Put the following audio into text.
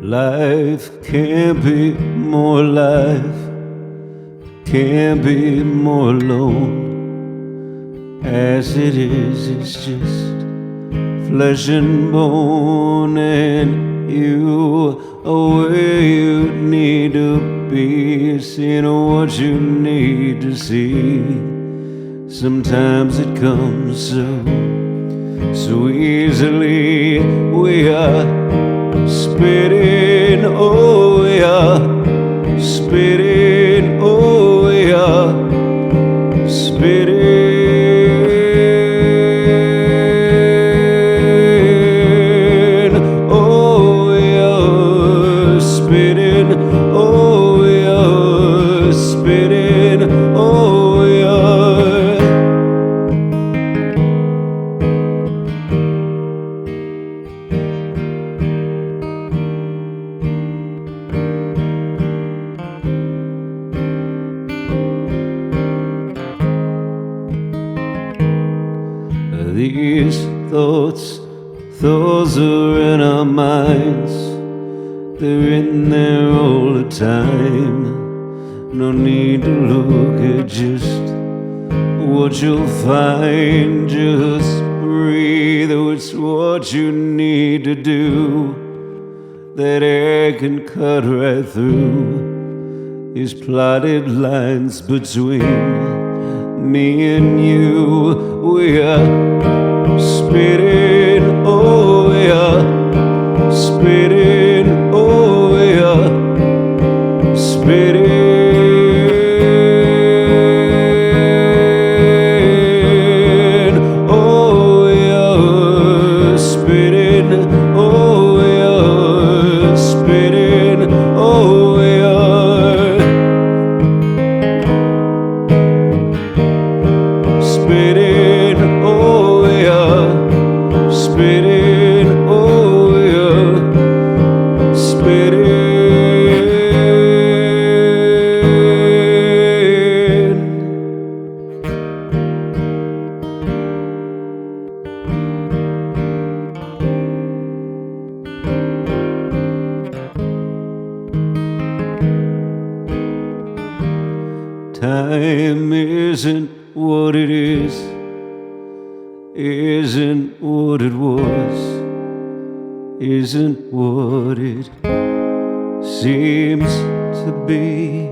Life can't be more life, can't be more alone. As it is, it's just flesh and bone, and you are where you need to be, seeing what you need to see. Sometimes it comes so easily. We are spitting, oh we are spitting, oh we are spitting. These thoughts are in our minds. They're in there all the time. No need to look at just what you'll find. Just breathe, oh, it's what you need to do. That air can cut right through these plotted lines between me and you. We are spitting, oh we are spitting, oh we are spitting, oh we are spitting, oh we are spitting, oh we are spitting, oh we are spitting, oh we are spitting. Time isn't what it is, isn't what it was, isn't what it seems to be.